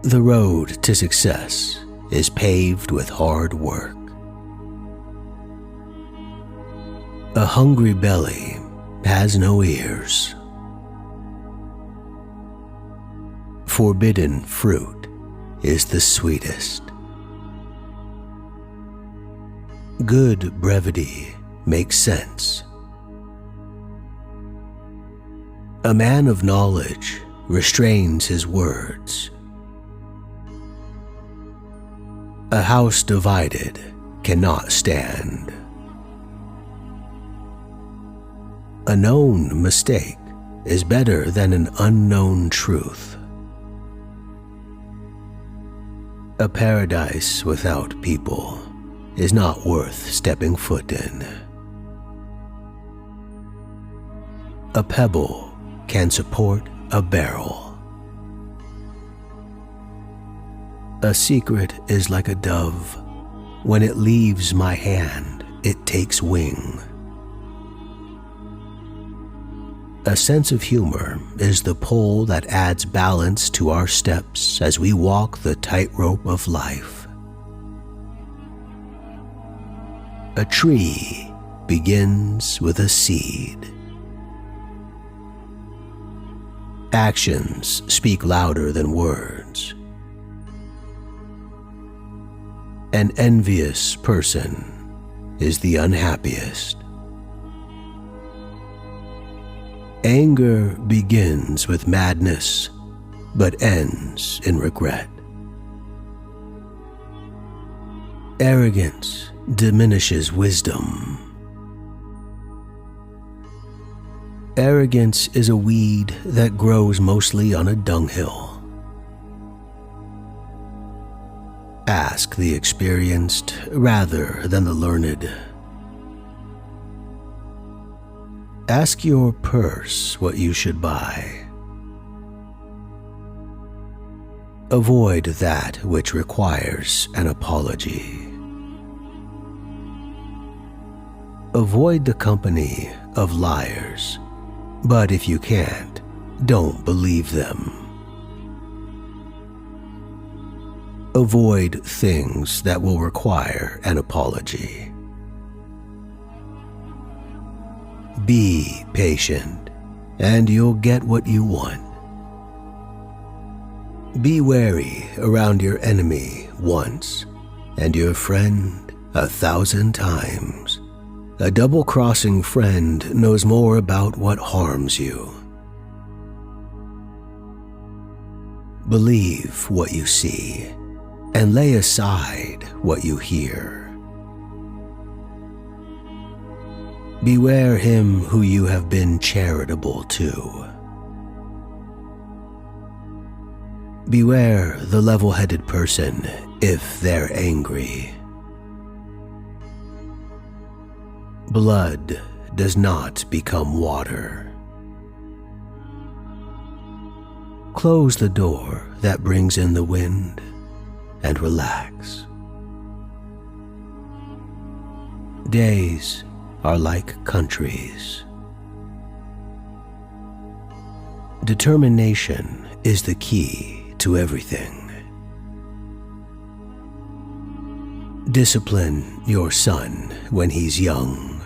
The road to success is paved with hard work. A hungry belly has no ears. Forbidden fruit is the sweetest. Good brevity makes sense. A man of knowledge restrains his words. A house divided cannot stand. A known mistake is better than an unknown truth. A paradise without people is not worth stepping foot in. A pebble can support a barrel. A secret is like a dove. When it leaves my hand, it takes wing. A sense of humor is the pole that adds balance to our steps as we walk the tightrope of life. A tree begins with a seed. Actions speak louder than words. An envious person is the unhappiest. Anger begins with madness, but ends in regret. Arrogance diminishes wisdom. Arrogance is a weed that grows mostly on a dunghill. Ask the experienced rather than the learned. Ask your purse what you should buy. Avoid that which requires an apology. Avoid the company of liars, but if you can't, don't believe them. Avoid things that will require an apology. Be patient, and you'll get what you want. Be wary around your enemy once, and your friend 1,000 times. A double-crossing friend knows more about what harms you. Believe what you see, and lay aside what you hear. Beware him who you have been charitable to. Beware the level-headed person if they're angry. Blood does not become water. Close the door that brings in the wind and relax. Days are like countries. Determination is the key to everything. Discipline your son when he's young,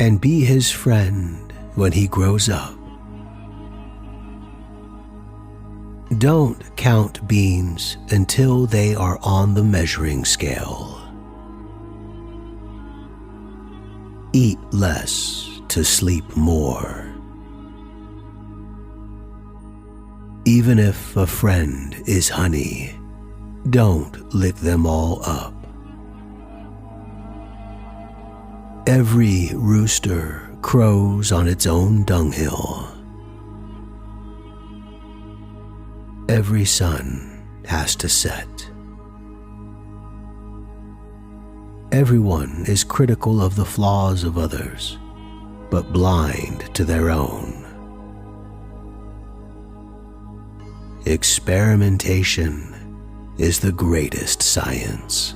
and be his friend when he grows up. Don't count beans until they are on the measuring scale. Eat less to sleep more. Even if a friend is honey, don't lick them all up. Every rooster crows on its own dunghill. Every sun has to set. Everyone is critical of the flaws of others, but blind to their own. Experimentation is the greatest science.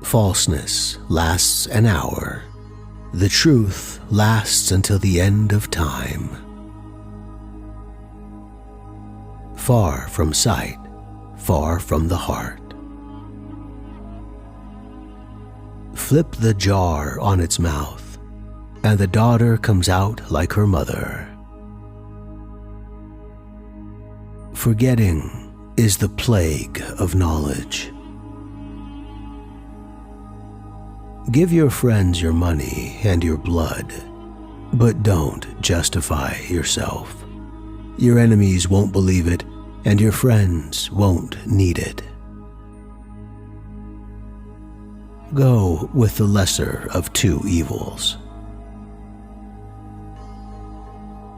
Falseness lasts an hour. The truth lasts until the end of time. far from sight, far from the heart. Flip the jar on its mouth, and the daughter comes out like her mother. Forgetting is the plague of knowledge. Give your friends your money and your blood, but don't justify yourself. Your enemies won't believe it, and your friends won't need it. Go with the lesser of two evils.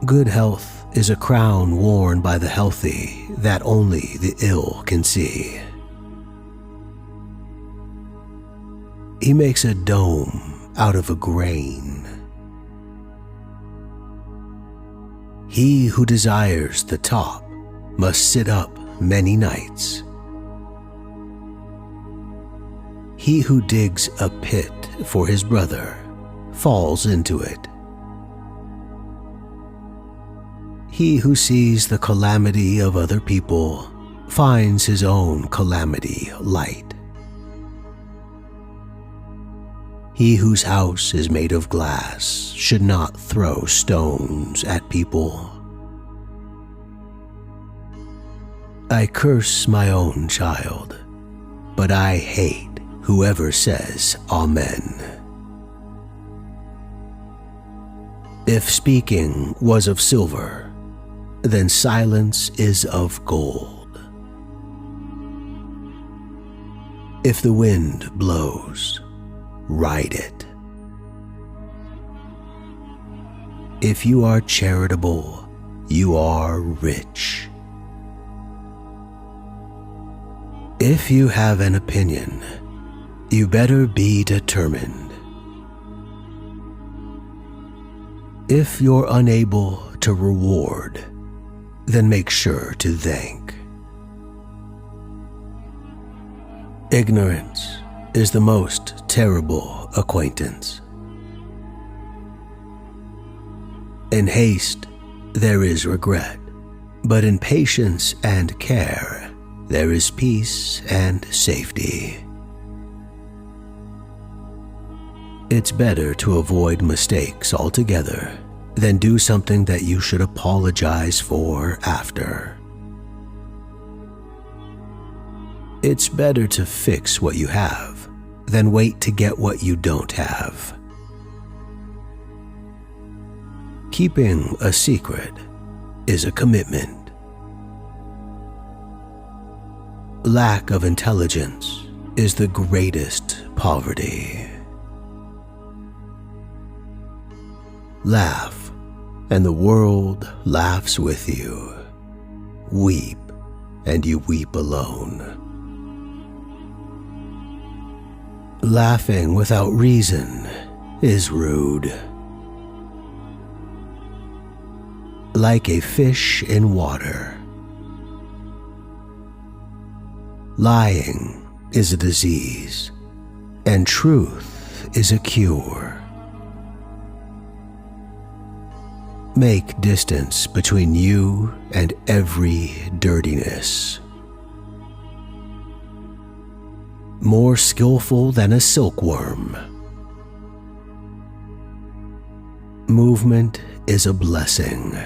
Good health is a crown worn by the healthy that only the ill can see. He makes a dome out of a grain. He who desires the top must sit up many nights. He who digs a pit for his brother falls into it. He who sees the calamity of other people finds his own calamity light. He whose house is made of glass should not throw stones at people. I curse my own child, but I hate whoever says Amen. If speaking was of silver, then silence is of gold. If the wind blows, ride it. If you are charitable, you are rich. If you have an opinion, you better be determined. If you're unable to reward, then make sure to thank. Ignorance is the most terrible acquaintance. In haste, there is regret, but in patience and care, there is peace and safety. It's better to avoid mistakes altogether than do something that you should apologize for after. It's better to fix what you have than wait to get what you don't have. Keeping a secret is a commitment. Lack of intelligence is the greatest poverty. Laugh, and the world laughs with you. Weep, and you weep alone. Laughing without reason is rude. Like a fish in water. Lying is a disease, and truth is a cure. Make distance between you and every dirtiness. More skillful than a silkworm. Movement is a blessing.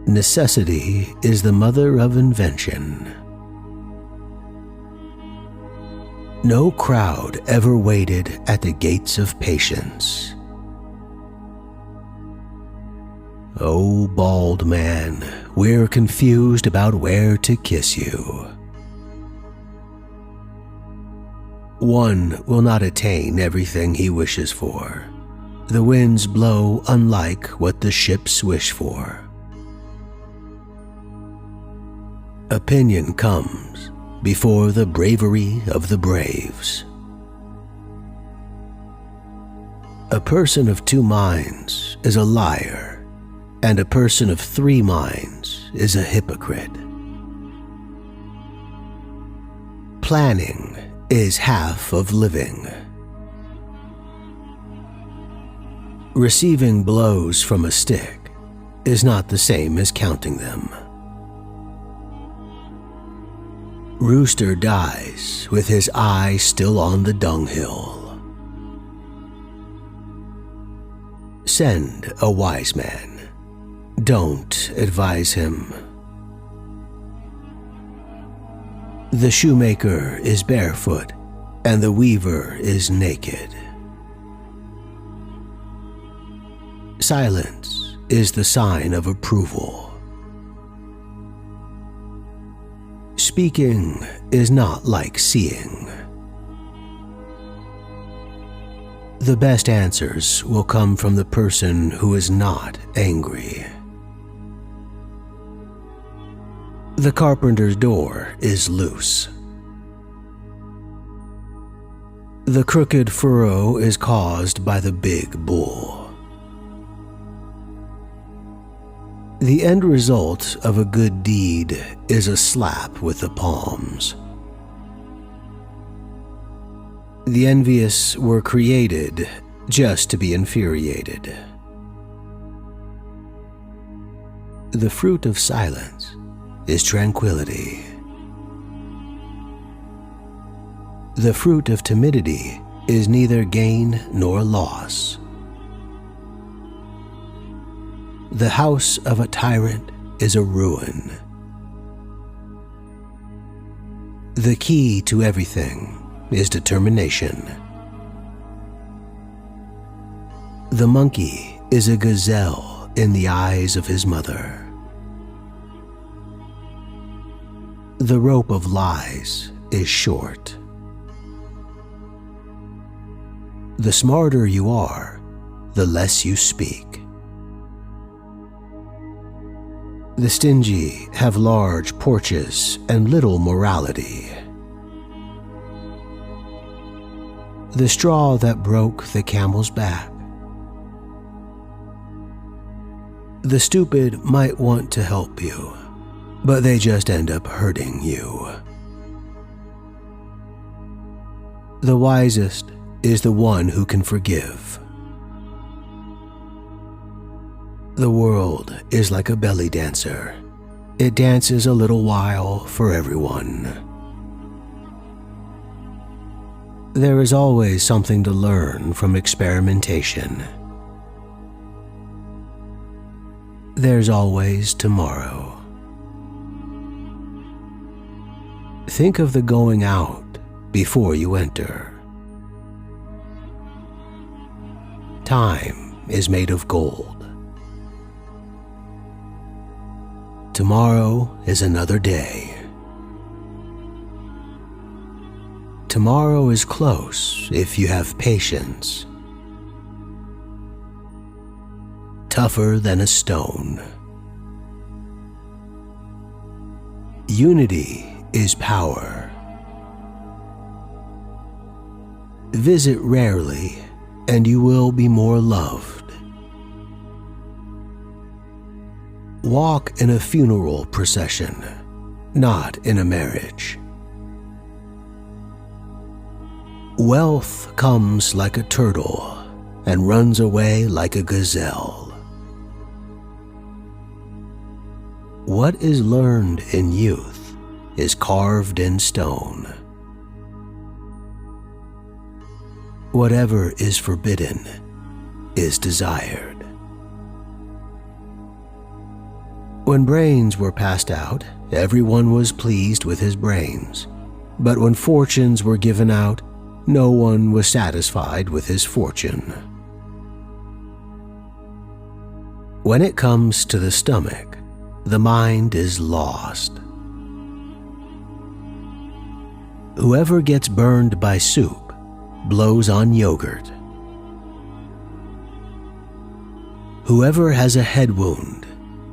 Necessity is the mother of invention. No crowd ever waited at the gates of patience. Oh, bald man, we're confused about where to kiss you. One will not attain everything he wishes for. The winds blow unlike what the ships wish for. Opinion comes before the bravery of the braves. A person of two minds is a liar, and a person of three minds is a hypocrite. Planning is half of living. Receiving blows from a stick is not the same as counting them. Rooster dies with his eye still on the dunghill. Send a wise man. Don't advise him. The shoemaker is barefoot, and the weaver is naked. Silence is the sign of approval. Speaking is not like seeing. The best answers will come from the person who is not angry. The carpenter's door is loose. The crooked furrow is caused by the big bull. The end result of a good deed is a slap with the palms. The envious were created just to be infuriated. The fruit of silence is tranquility. The fruit of timidity is neither gain nor loss. The house of a tyrant is a ruin. The key to everything is determination. The monkey is a gazelle in the eyes of his mother. The rope of lies is short. The smarter you are, the less you speak. The stingy have large porches and little morality. The straw that broke the camel's back. The stupid might want to help you, but they just end up hurting you. The wisest is the one who can forgive. The world is like a belly dancer. It dances a little while for everyone. There is always something to learn from experimentation. There's always tomorrow. Think of the going out before you enter. Time is made of gold. Tomorrow is another day. Tomorrow is close if you have patience. Tougher than a stone. Unity is power. Visit rarely, and you will be more loved. Walk in a funeral procession, not in a marriage. Wealth comes like a turtle and runs away like a gazelle. What is learned in youth is carved in stone. Whatever is forbidden is desired. When brains were passed out, everyone was pleased with his brains. But when fortunes were given out, no one was satisfied with his fortune. When it comes to the stomach, the mind is lost. Whoever gets burned by soup blows on yogurt. Whoever has a head wound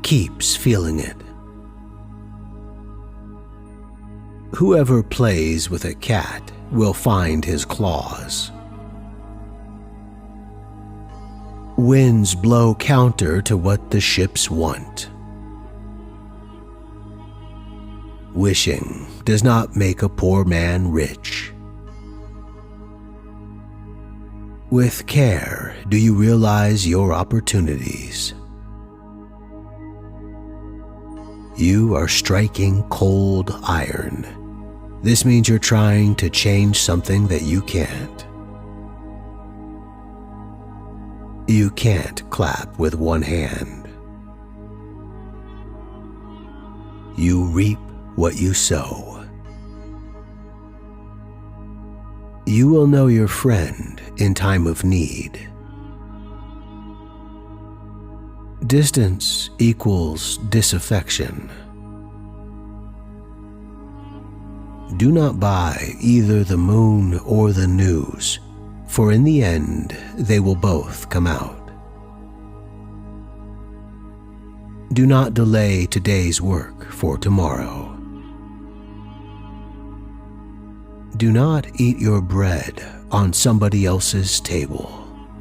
keeps feeling it. Whoever plays with a cat will find his claws. Winds blow counter to what the ships want. Wishing does not make a poor man rich. With care do you realize your opportunities. You are striking cold iron. This means you're trying to change something that you can't. You can't clap with one hand. You reap what you sow. You will know your friend in time of need. Distance equals disaffection. Do not buy either the moon or the news, for in the end they will both come out. Do not delay today's work for tomorrow. Do not eat your bread on somebody else's table.